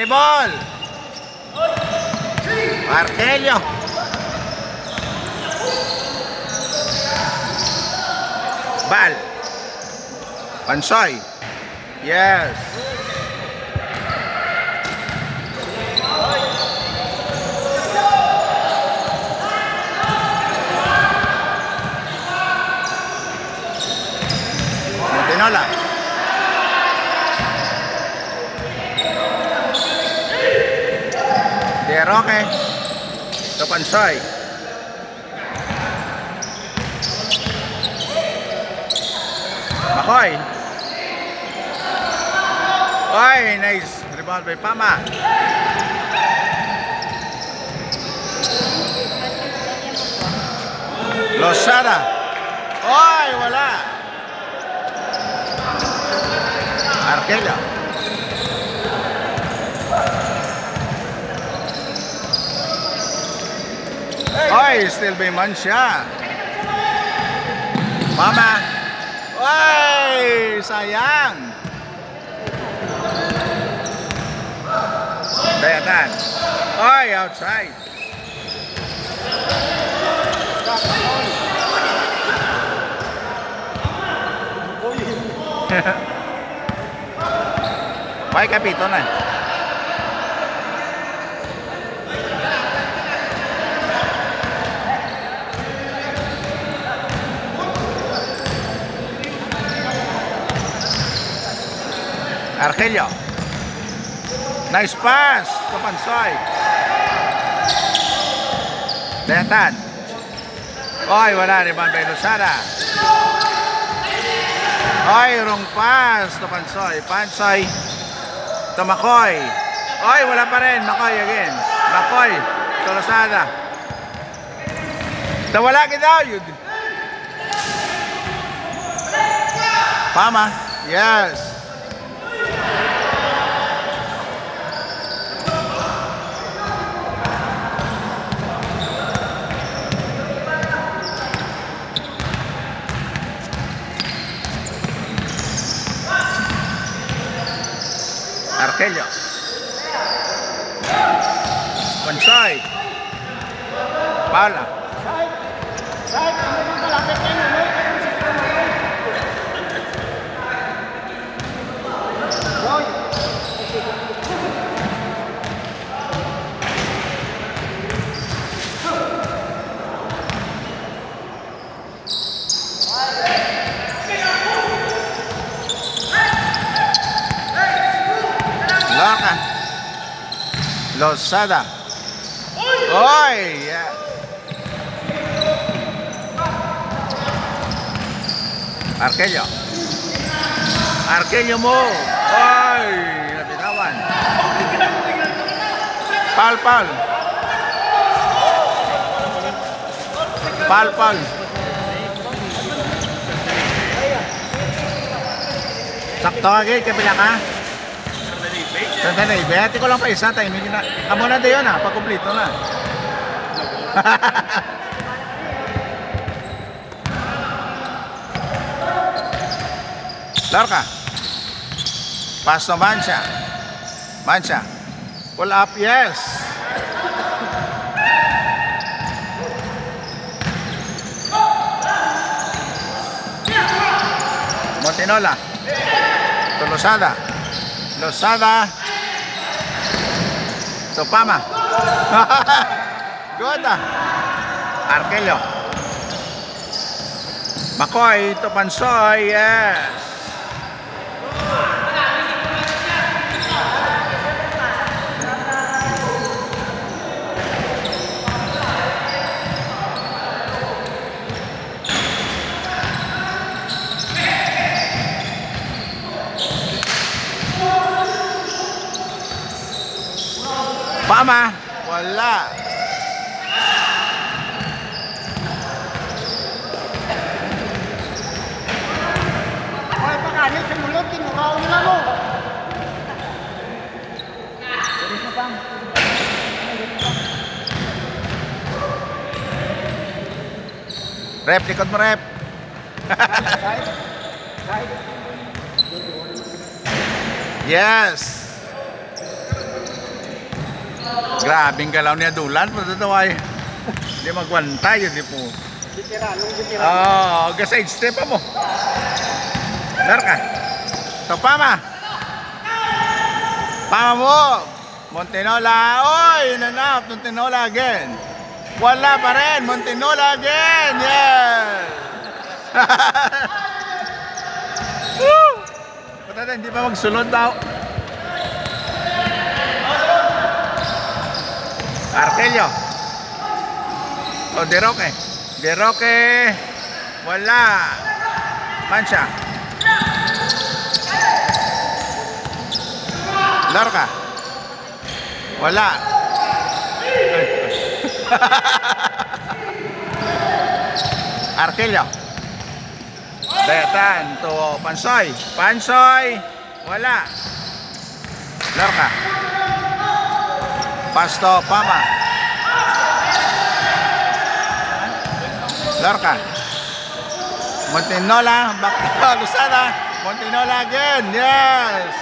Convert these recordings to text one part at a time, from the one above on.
ball. Arkelio. Bal. Pansoy. Yes. Motinola. De Roque. Ito Pansoy. Makoy. Oy, nice. Rebound by Pama. Losada. Oy, wala. Arkelio. Oy, still by Mansya. Pama. Oy, sayang. Bayatan. Oy, outside. Oy, kapito na. Arkelio. Nice pass to Pansoy. Bayatan. Oy, wala. Rebound by Losada. Oy, wrong pass to Pansoy. Pansoy to Makoy. Oy, wala pa rin. Makoy again. Makoy to Losada. Nawala ka daw yun. Pama. Yes. Arkelio. Pansoy. Paula. Lorca. Losada. Oy, yeah. Arkelio. Arkelio mo. Oy, nabitawan. Pal. Sakto agad, kapila ka. Sandali, behati ko lang pa isa. Timing na. Amo na din yun ha, pagkumplito na. Lorca. Pass to Mansya. Pull up, yes. Motinola. To Losada. To Pama. Good. Arkelio. Makoy to Pansoy, yes. Pama, wala. Ay, pakanin sa mulot, kinukaw nila mo. Rep, likod mo rep. Yes. Grabing galaw niya dulan. Patutaway. Hindi magwantay. Hindi po. Bitira, nung bitira. Oo, side step mo. Dar ka. So, Pama. Pama mo. Montinola. Oy, nanap. Montinola again. Wala pa rin. Montinola again. Yes. Woo! Patata, hindi pa magsulod daw. Arkelio. O, De Roque. De Roque. Wala. Mancha. Lorca. Wala. Arkelio. Dayatan to Pansoy. Pansoy. Wala. Lorca. Pasto Pama. Lorca. Montinola. Back to Lusada. Montinola again. Yes.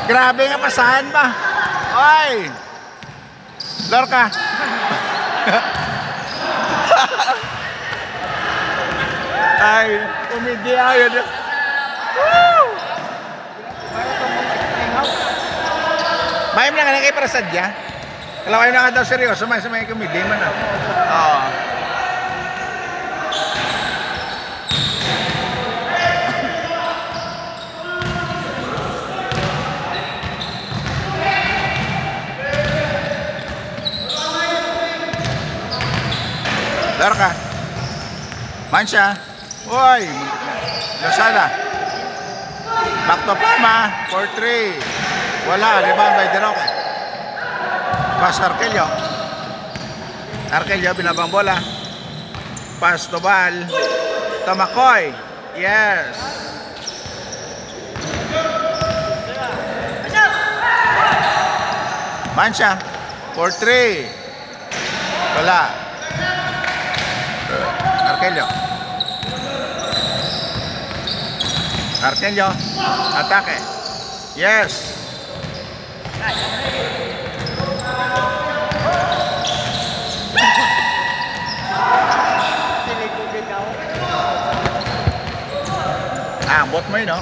Grabe nga pasahan pa. Oy. Lorca. Ay, umidi ayun. Woo! May mga kay para sadya. Kalau kayo na daw seryoso, may kumidi man na. Oo. Lorca. Mancha. Uy, Losada. Back to Pama. 4-3. Wala. Rebound by De Roque. Pass Arkelio. Arkelio, binabang bola. Pass to Bal. Tamakoy. Yes. Mancha. 4-3. Wala. Arkelio. Arkelio. Atake. Yes. Ambot mo yun, no?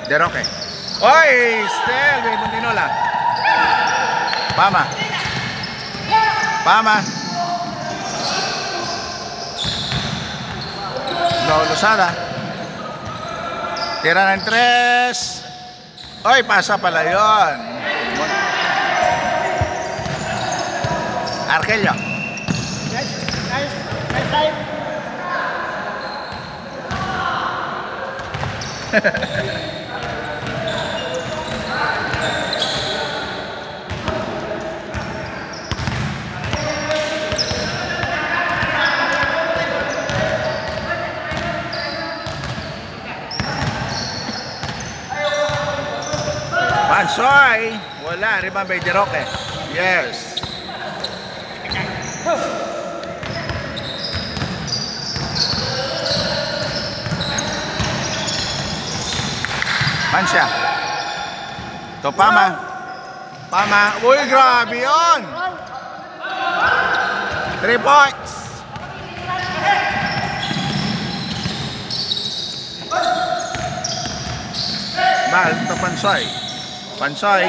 De Roque. Oy, still may Montinola. Pama. Pama. Lusada. Tira ng 3. Oy, pasa pala yun. Arkelio. Nice save. Pansoy. Wala. Rebound by De Roque. Yes. Mancha. To Pama. Pama. Uy, grabe yun. 3 points. Bal to Pansoy. Pansoy.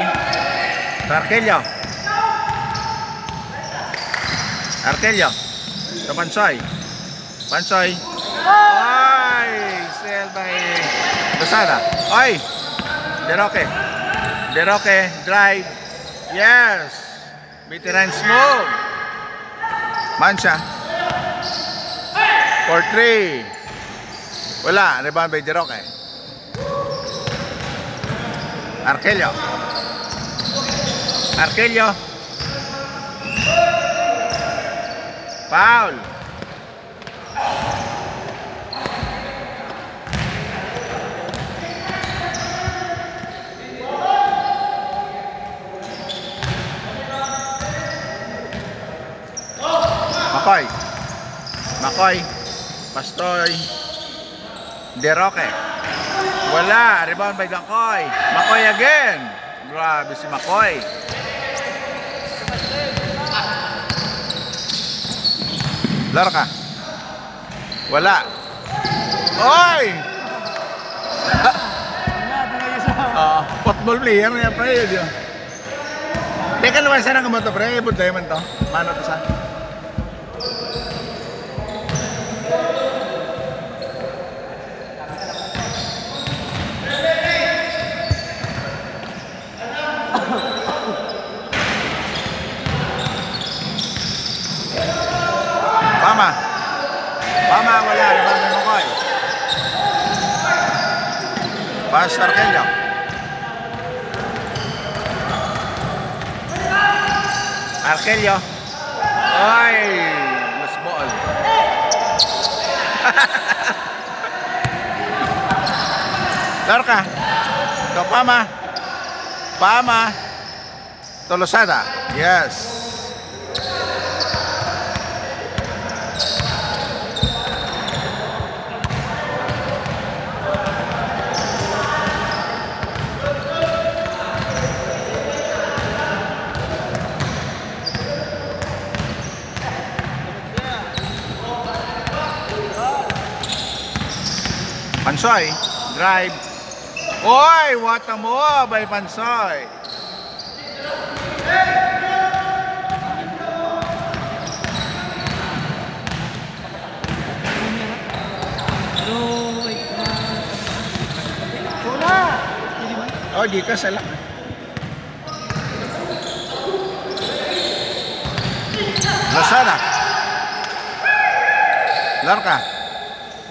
Arkelio. Arkelio. To Pansoy. Pansoy. Ay, sell by Lusada. Ay. De Roque. De Roque. Drive. Yes. Veteran's move. Mancha. 4-3. Wala. Rebound by De Roque. Arkelio. Arkelio. Foul. Makoy. Makoy. Pastoy. De Roque. Wala. Rebound by Gangkoy. Makoy again. Grabe si Makoy. Laro ka. Wala. Oy! Football player niya pa yun. Teka naman sana ka mo ito pre. Buday man to. Mano to sa? Pama. Pama, wala. Rebound ng Makoy. Pass Arkelio. Arkelio. Ay, mas ball. Laro ka. Ito, Pama. Pama. Tolosada. Yes. Pansoy, drive. Oy, what a move by Pansoy. Oh, di ka sala. Losada. Larka.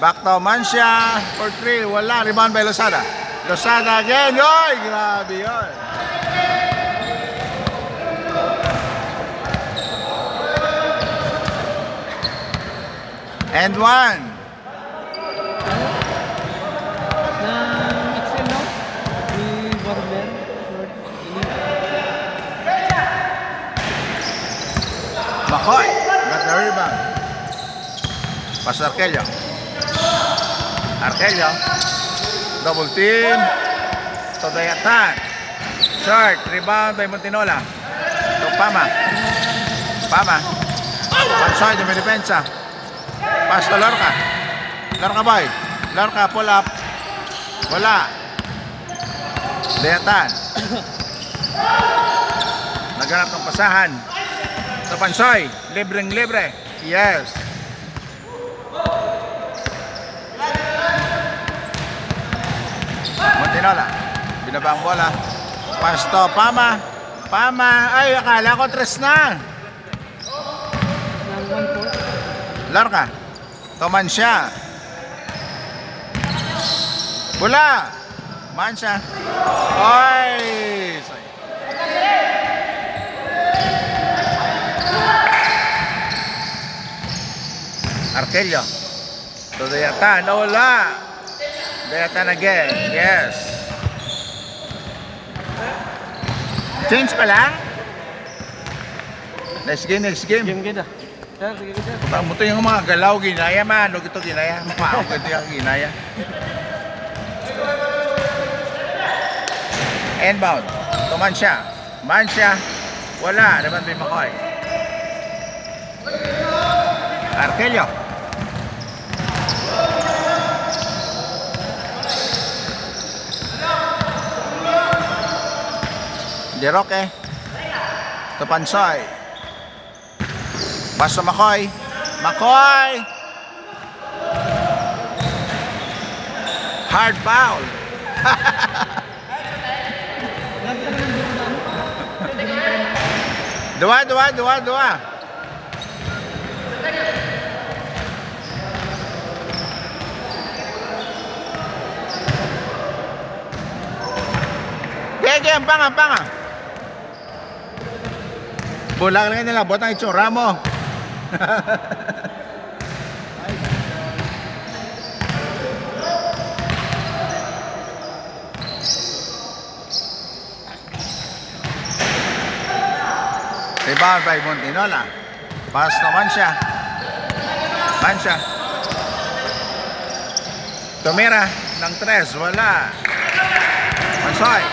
Back to Mancia for 3. Wala. Rebound by Losada. Losada again. Yoy! Grabe yun. And 1. Makoy. Got the rebound. Pass Arkelio. Arkelio. Double team. Todayatan. Short. Rebound by Montinola. To Pama. Pama. Pansoy. Dumidepensa. Pass to Lorca. Lorca boy. Lorca pull up. Wala. Dayatan. Naganap ng pasahan. To Pansoy. Libreng libre. Yes. Montinola. Binaba ang bola. Pass to Pama. Pama. Ay, akala ko tres na. Larka. Toman siya. Bula. Mansya. Ay. Arkelio. To Dayatan. Wala. Dayatan again. Yes. Change pa lang? Next game, next game. Game kita. Sir, sige kita. Pamuto yung mga galaw, ginaya man. Huwag ito ginaya. Makaw ko ito yung ginaya. Inbound. To Mancia. Mancia. Wala. Naman may Makoy. Arkelio. De Roque. To Pansoy. Pass to Makoy. Makoy. Hard foul. Dua. Gege, ampang. Bulang lang nila, botang itsura mo. Rebound by Montinola. Pass naman siya. Mansya. Tumira ng 3. Wala. Pansoy.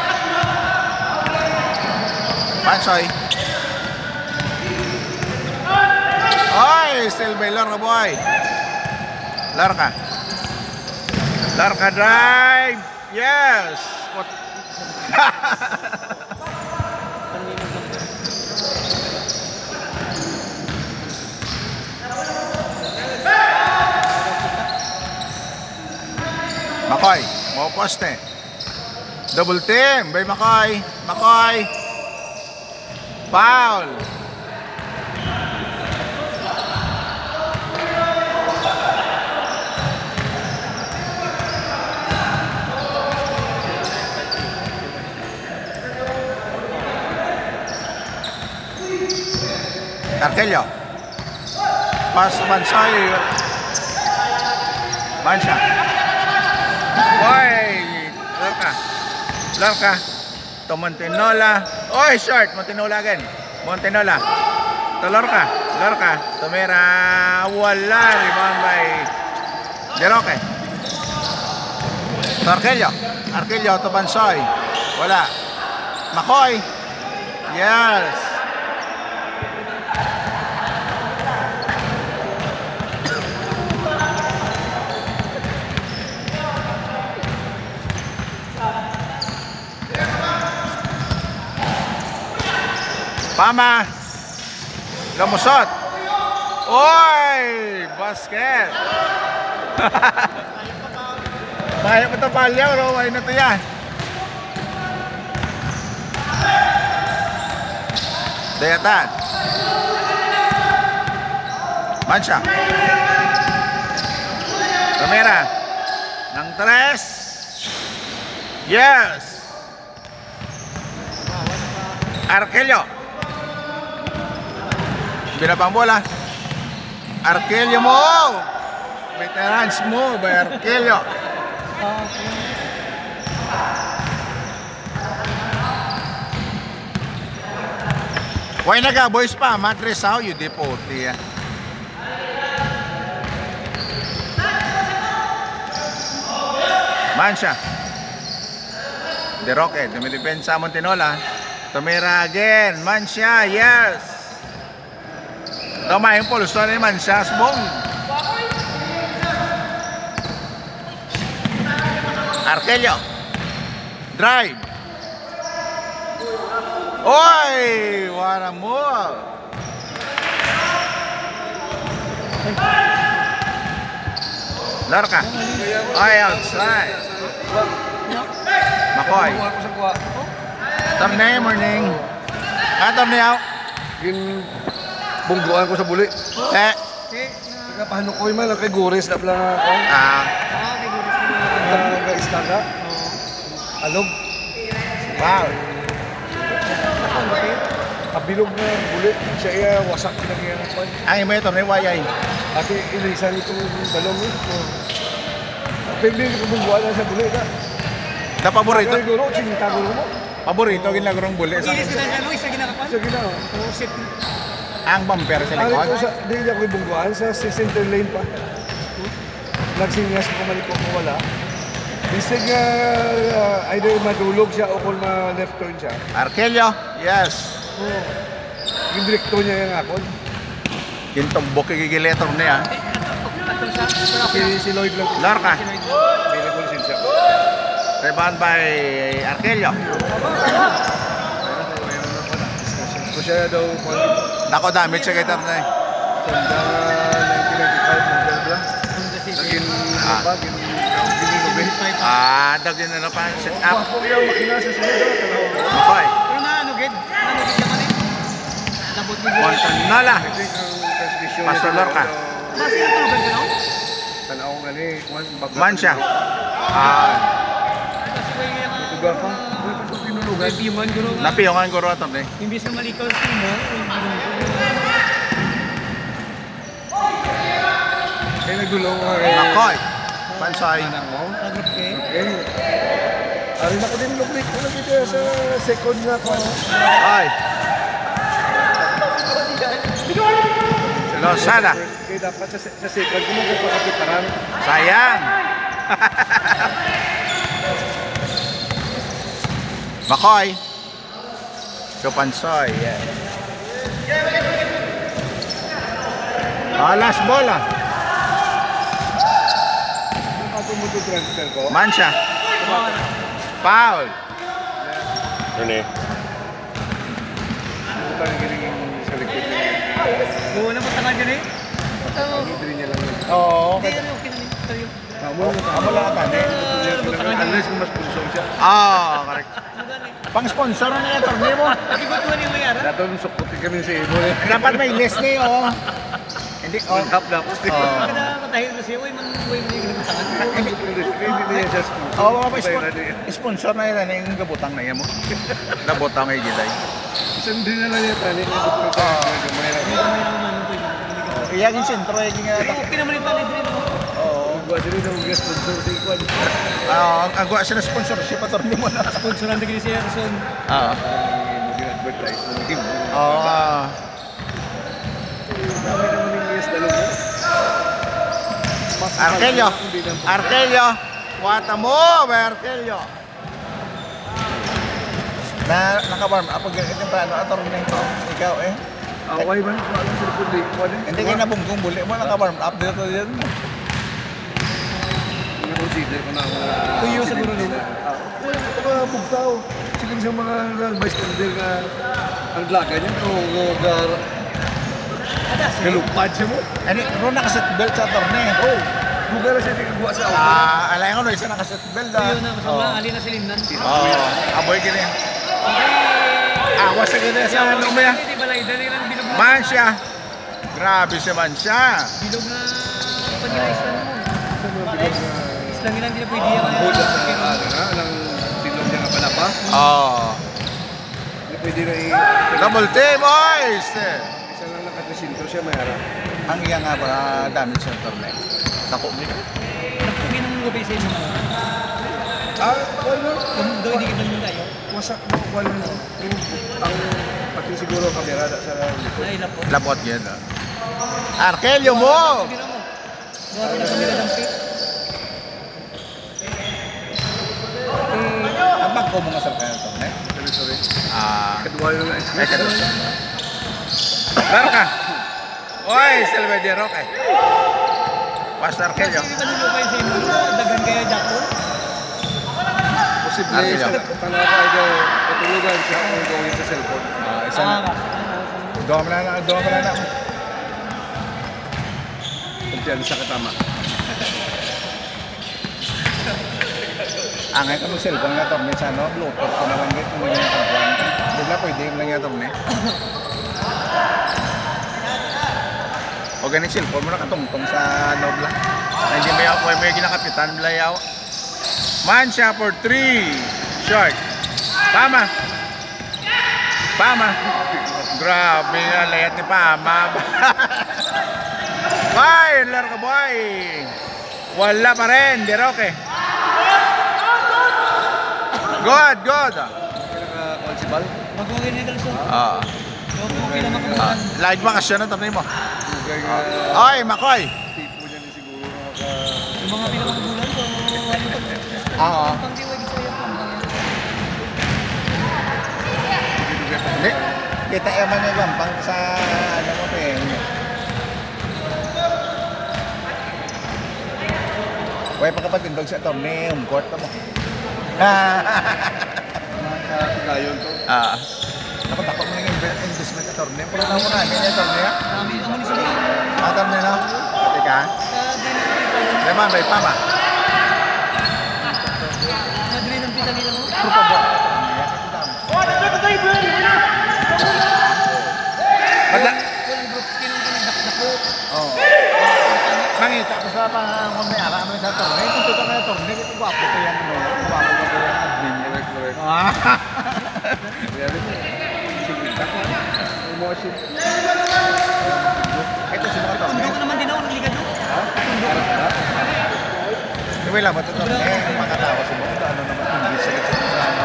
Pansoy. Oy, still by Lorca boy. Lorca. Lorca drive. Yes. What? Makoy, mau poste. Double team by Makoy. Makoy. Foul. Arkelio. Pas Mansoy. Mansya. Boy, Lorca. Lorca. To Montenola. Oy, short. Montenola again. Montenola. To Lorca. Lorca. Tumira. Wala. Rebound by Jeroque. To Arkelio. Arkelio to Bansoy. Wala. Makoy. Yes. Pama. Gamusot. Oy! Basket. Mahirap ito palyaw, bro. Mahirap na ito yan. Dayatan. Mansya. Romera. Ng 3. Yes. Arkelio. Binabang bola. Arkelio mo. Veterans mo by Arkelio. Why na ka boys pa? Matresaw you deporte. Mansya. De Roque. Dumidepensa Montenola. Tumira again. Mansya. Yes. Tama yung pulso ni Mansya. Sbong. Arkelio. Drive. Oy! What a move. Lorca. Oy, outside. Makoy. Thumbnail morning. Thumbnail. Yung bungguan ko sa buli. Paano ko yung kay Gores na pala ako. Kay Gores na. Nag-istaga. Alog. Wow. Kabilog na buli. Siya iya wasak pinagyan ako. Ang imo ito, may wayay. Ate, ilisan itong balong eh. Pagling ko bungguan na sa buli ka. Da paborito. Kaya guro, sinitago mo. Paborito ginagurong buli sa Ilis na siya, no? Isa ginagapan? Siya ginawa. ang bumper sa Ano likod. ko sa di ako ibungguan sa center lane pa. Nagsingas ko maliko ko wala. Bisig nga either madulog siya o kung ma-left turn siya. Arkelio, yes. Oo. Yung direkto niya yung akon. Kintumbok kikigiletor niya. Si Lloyd lang. Lorca. Available sin siya. Rebound by Arkelio. So siya daw Nako damage sa gitar na eh. Honda 1995 model ba? Naging ba? Dag din na pa set up. Wapo yung makina sa sunod. Okay. Pero naanugid naman eh. Dabot mo buhay. Montanala. Pastor Lorca. Basta yung tulogan ka no? Tanaw nga ni. Man siya. Kasi ko yung Tuga pa. Tinulugan. piman guro. Napiyongan ko roto eh. Imbis na malikaw si mo. Kaya nagdulong nga kay Makoy. Pansay. Agad kay. Eh. Arin ako din lublik ko lang dito sa second nga ko. Ay. Si Losada. Kaya dapat sa second ko magpapakapitaran. Sayang. Makoy. Tupansoy. Yeah. Last bola. Ako mo to transfer ko. Mancha. Foul. Rene. Ano tayo giling sa likod niya. Oo na punta ka dyan eh. Hindi niya lang. Oo. Hindi, ano, okay na tayo. Amo lang ata. Unless kung mas sponsor siya. Correct. Pang-sponsor na yung torneo mo. Sabi ko ito yung mayara. Dato nung sukutin kami sa Ibo. Dapat may list na yun. Hindi, Hap na po. Pagka nakatahin kasi, uy, man, uy, man yung ginabutangan. Hindi niya just sponsor na yun. Yung gabutang na yan mo. Nabutang ay gilay. Isang din na lang yan. Tali niya doktor ka. Iyagin sentro, iyagin nga. Okay naman yung talid rin. Buat diri na mga sponsor sa Ikwan. Ang gawa siya na sponsorship at torneo mo na. Sponsoran din si Erson. Mag-advertise ng team. Dami naman yung yes dalawa. Arkelio. Arkelio. Wata mo, Arkelio. Naka-warm up. Pag ganito pa, torneo. Ikaw eh. Away ba? Wala sa likod ng Ikwan. Hindi kayo nabunggong buli mo. Naka-warm up dito din. Consider ko na ako. Tuyo sa guro nila. Mga bugtaw. Siguro sa mga bystander na ang laga niya. Galupad siya mo. Ano, ro naka-seatbelt sa torneo. Lugar na siya tingagawa sa auto. Alay ko no, isa naka-seatbelt. Tuyo na, masama, ali na silimnan. Aboy ka rin. Awas sa ganyan sa ano mo yan. Hindi balay, dali lang bilog na. Mansya. Grabe si Mansya. Bilog na pag nila-islan mo. Islang ilan, hindi na pwede yan. Buda sa ng bilog niya nga pala pa. Hindi pwede na Double team, boys! isa lang nakatrisinto siya mayara. Ang iya nga ba damage sa torneo? Tako mo yun. Nagtugin ng gabi sa inyo. Wala. Kung daw hindi kita nyo tayo. Wasak mo, wala. Ang pati siguro kamera sa likod. Ay, lapo. Lapot yun. Arkelio mo! Sabi na mo. Buhat na kami ng pit. Ang bag ko mga sarka ng torneo. Sorry. Kadua Kadua yung Ay, kadua. Laro ka! Oy, Salvadero ka. Basta Arkelio. Kasi iba nilo kayo sa inyo. Dagan kaya Jackpot. Posible sa panaka ito patulugan siya kung gawin sa cellphone. Isa na. Doon mo na. Kumpiyansa ka tama. Angay ka mo cellphone nga torneo sa ano, Bluetooth ko na lang dito. Kung yung tagpuan. Bigla pwede yung lang yung torneo. O ganit cellphone mo nakatungtong sa Nobla. Hindi may ginakapitan, Blayaw. Mansya for 3. Short. Pama. Grabe nga layat ni Pama. Boy, laro ka boy. Wala pa rin, di Roque. Good. Naka-consibal. Mag-okay na yung galuso. Okay na Ah, makabutan. live bakasyon ang torneo mo. Lugar nga Oy, Makoy. tipo niya din siguro Yung mga pinakabulan ko, ano pag... Oo. Pang diwag sa iyo, pang Hindi. Kita yaman niya gampang sa ano mo eh. Way pagkapatindog sa torneo, court mo. Gayon to. Napatakot mo yung investment sa torneo. Pero na mo namin yung torneo. Kami, ang muli sila. Torneo na. Pati ka. Leman, bay Pama. Madrid ang pita nila mo. Trupa ba? Madla. Walang group skin ang pinagdakdako. Oo. Mangita ko sa pang-may-ara mo sa torneo. Kung tuto na yung torneo, ito gwapo ko yan. Gwapo ko yan. Admin. Correct. Reality. Sigita ko. Emotion. Ito si mga torneo. Tundo ko naman din ako ng liga doon. Iwi lang ba ito torneo? Mga tao sa mga ano naman. Hindi sa programa.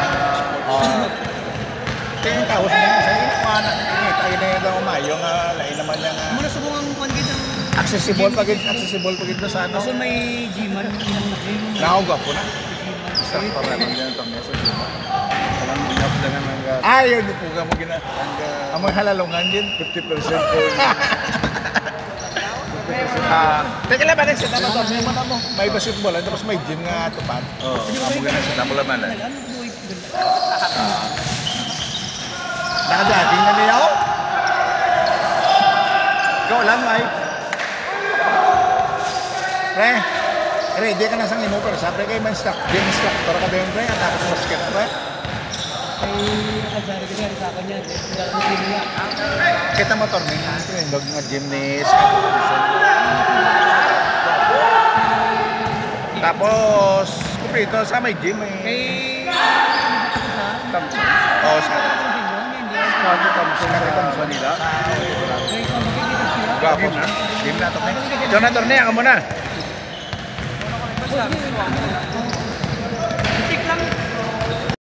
Kaya yung tao sa mga sa iyo, paano nakikita Ay, na daw mayo nga lain naman niya nga. Muna subong ang kongit ng... Accessible pagid do sa ano. Kaso may G-man. Naugap ko na. Sakto na lang yan itong mesa. Walang enough na nga ng Ay, yun po ka mo gina. Amoy halalungan din. 50% po. Teka lang ba rin sa tama to? Mo? May basketball, tapos may gym nga tupan. Oo, amo ganun sa damo laman. Nakadating na niya ako. Ikaw lang, ay. Pre, di ka na sang imo, pero sabi kayo man stock. Game stock, para ka ba yung pre, at tapos basket, pre. Ay, nakasari kasi sa akin yan. Wala ko sino yan. Kita mo, Torming, yung mga gymnast. Tapos, kumplito sa may gym, eh. Thompson. Oo, sa Ano Thompson na Thompson nila? Gwapo na. Game na, Torming. Ikaw na, Torming, ako muna. Basta,